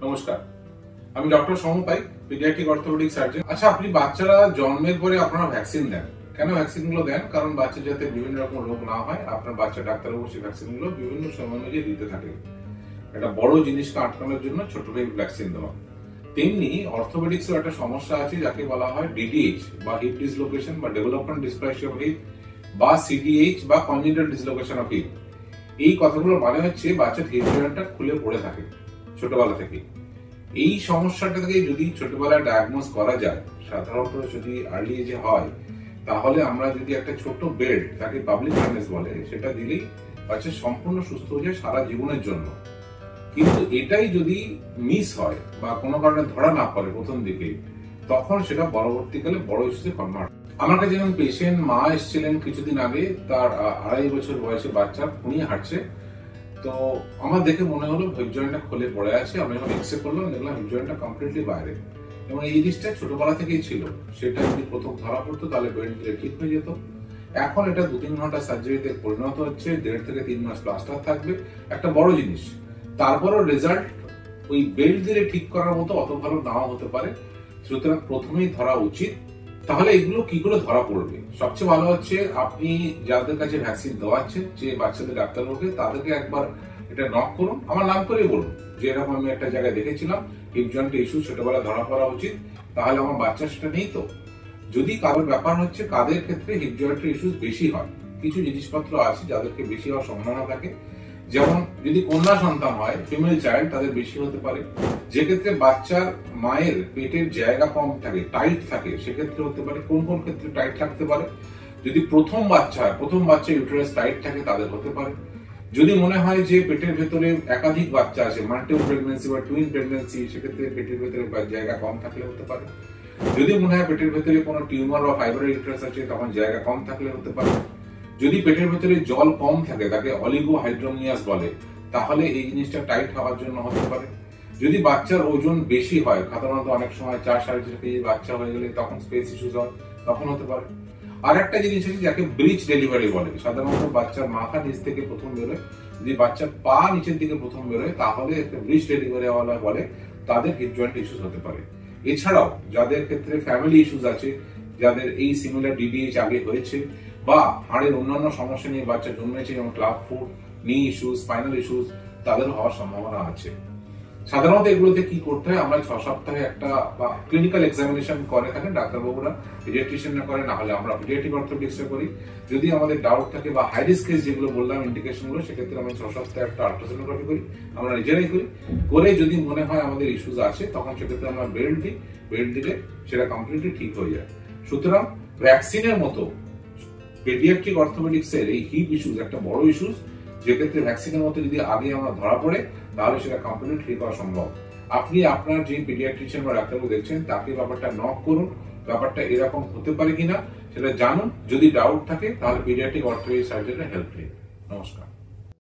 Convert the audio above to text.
নমস্কার, আমি ডক্টর সৌম্য পাই, paediatric orthopaedic surgeon. আচ্ছা, আপনি বাচ্চারা জন্মের পরে আপনারা ভ্যাকসিন দেন কেন? ভ্যাকসিন গুলো দেন কারণ বাচ্চা যাতে বিভিন্ন রকম রোগ না হয়। আপনার বাচ্চা ডাক্তারবাবু সেই ভ্যাকসিন গুলো বিভিন্ন সময় অনুযায়ী দিতে থাকে। একটা বড় জিনিসকে আটকানোর জন্য ছোট ভ্যাকসিন দেওয়া। তেমনি অর্থোপেডিক্সের একটা সমস্যা আছে যাকে বলা হয় ডিডিএইচ বা হিপ ডিসলোকেশন বা ডেভেলপমেন্ট ডিসপ্লাসিয়া অফ হিপ বা সিডিএইচ বা কনজেনিটাল ডিসলোকেশন অফ হিপ। এই কথাগুলো মানে হচ্ছে বাচ্চার হিপ জয়েন্টটা খুলে পড়ে থাকে ছোটবেলা থেকে। এই সমস্যাটা থেকে যদি ছোটবেলায় ডায়াগনোজ করা যায়, সাধারণত যদি আর্লি এজে হয়, তাহলে আমরা যদি একটা ছোট বেড, তাকে পাবলিক হার্নেস বলে, সেটা দিলেই বাচ্চা সম্পূর্ণ সুস্থ হয়ে যায় সারা জীবনের জন্য। কিন্তু এটাই যদি মিস হয় বা কোনো কারণে ধরা না পড়ে প্রথম দিকে, তখন সেটা পরবর্তীকালে বড় ইস্যুতে কনভার্ট। আমার কাছে যেমন পেশেন্ট মা এসেছিলেন কিছুদিন আগে, তার 2.5 বছর বয়সে বাচ্চা খুঁড়িয়ে হাঁটছে। তো আমার দেখে মনে হলো হিপ জয়েন্টটা খুলে পড়ে আছে। আমি যখন এক্সরে করলাম, দেখলাম হিপ জয়েন্টটা কমপ্লিটলি বাইরে, এবং এই জিনিসটা ছোটবেলা থেকেই ছিল। সেটা যদি প্রথম ধরা পড়তো তাহলে বেল্ট দিলে ঠিক হয়ে যেত। এখন এটা 2-3 ঘন্টা সার্জারিতে পরিণত হচ্ছে, 1.5 থেকে 3 মাস প্লাস্টার থাকবে, একটা বড় জিনিস। তারপরও রেজাল্ট ওই বেল্ট দিলে ঠিক করার মতো অত ভালো নাও হতে পারে। সুতরাং প্রথমেই ধরা উচিত। তাহলে এগুলো কি করে ধরা পড়বে? সবচেয়ে ভালো হচ্ছে আপনি যাদের কাছে ভ্যাকসিন দেওয়াচ্ছেন, যে বাচ্চাদের ডাক্তারবাবুকে, তাদেরকে একবার এটা নক করুন, আমার নাম করে বলুন যে এরকম আমি একটা জায়গায় দেখেছিলাম হিপ জয়েন্টে ইস্যু ছোটবেলা ধরা পড়া উচিত, তাহলে আমার বাচ্চা সেটা নেই তো। যদি কারোর ব্যাপার হচ্ছে কাদের ক্ষেত্রে হিপ জয়েন্টের ইস্যু বেশি হয়, কিছু জিনিসপত্র আছে যাদেরকে বেশি হওয়ার সম্ভাবনা থাকে। যেমন যদি কন্যা সন্তান হয়, ফিমেল চাইল্ড, তাদের বেশি হতে পারে। যে ক্ষেত্রে বাচ্চার মায়ের পেটের জায়গা কম থাকে, টাইট থাকে, সেক্ষেত্রে হতে পারে। কোন কোন ক্ষেত্রে টাইট থাকতে পারে? যদি প্রথম বাচ্চা ইউটেরাস টাইট থাকে, তাদের হতে পারে। যদি মনে হয় যে পেটের ভেতরে একাধিক বাচ্চা আছে, মাল্টিপল প্রেগন্যান্সি বা টুইন প্রেগন্যান্সি, সেক্ষেত্রে পেটের ভেতরে জায়গা কম থাকলে হতে পারে। যদি মনে হয় পেটের ভেতরে কোনো টিউমার বা ফাইব্রয়েড ইউটেরাস আছে, তখন জায়গা কম থাকলে হতে পারে। যদি পেটের ভেতরে জল কম থাকে, তাকে অলিগোহাইড্রোমিয়াস বলে, তাহলে এই জিনিসটা টাইট হওয়ার জন্য হতে পারে। যদি বাচ্চার ওজন বেশি হয়, সাধারণত অনেক সময় 4-4.5 কেজি বাচ্চা হয়ে গেলে তখন স্পেস ইস্যুস হয়, তখন হতে পারে। আর একটা জিনিস আছে যাকে ব্রিচ ডেলিভারি বলে। সাধারণত বাচ্চার মাথা নিচ থেকে প্রথম বেরোয়, যদি বাচ্চার পা নিচের দিকে প্রথম বেরোয়, তাহলে একটা ব্রিচ ডেলিভারি বলে, তাদের হিপ জয়েন্ট ইস্যুস হতে পারে। এছাড়াও যাদের ক্ষেত্রে ফ্যামিলি ইস্যুস আছে, যাদের এই সিমিলার ডিডিএইচ আগে হয়েছে, বা হাড়ের অন্যান্য সমস্যা নিয়ে বাচ্চা জন্মেছে, যেমন ক্লাব ফুট, নি ইস্যুস, স্পাইনাল ইস্যুস, তাদের হওয়ার সম্ভাবনা আছে। সাধারণত এগুলোতে কি করতে হয়, আমরা 6 সপ্তাহে একটা ক্লিনিক্যাল এক্সামিনেশন করে থাকেন ডাক্তারবাবুরা, পিডিয়াট্রিশিয়ানরা করে, না হলে আমরা পিডিয়াট্রিক অর্থোপেডিক্সে করি। যদি আমাদের ডাউট থাকে বা হাই রিস্ক কেস যেগুলো বললাম ইন্ডিকেশনগুলো, সেক্ষেত্রে আমরা 6 সপ্তাহে একটা আল্ট্রাসোনোগ্রাফি করি, আমরা নিজেরাই করি। করে যদি মনে হয় আমাদের ইস্যুস আছে, তখন সেক্ষেত্রে আমরা বেল্ট দিই। বেল্ট দিলে সেটা কমপ্লিটলি ঠিক হয়ে যায়। সুতরাং ভ্যাকসিনের মতো পেডিয়াট্রিক অর্থোপেডিক্সের এই হিপ ইস্যুস একটা বড় ইস্যুস, যেক্ষেত্রে ভ্যাকসিনের মতো যদি আগে আমরা ধরা পড়ে, তাহলে সেটা কমপ্লিটলি ঠিক হওয়া সম্ভব। আপনি আপনার যে পিডিয়াট্রিশিয়ান বা ডাক্তারবাবু দেখছেন, তাকে ব্যাপারটা নক করুন, ব্যাপারটা এরকম হতে পারে কিনা সেটা জানুন। যদি ডাউট থাকে, তাহলে পিডিয়াট্রিক অর্থোপেডিক সার্জনের হেল্প নিন। নমস্কার।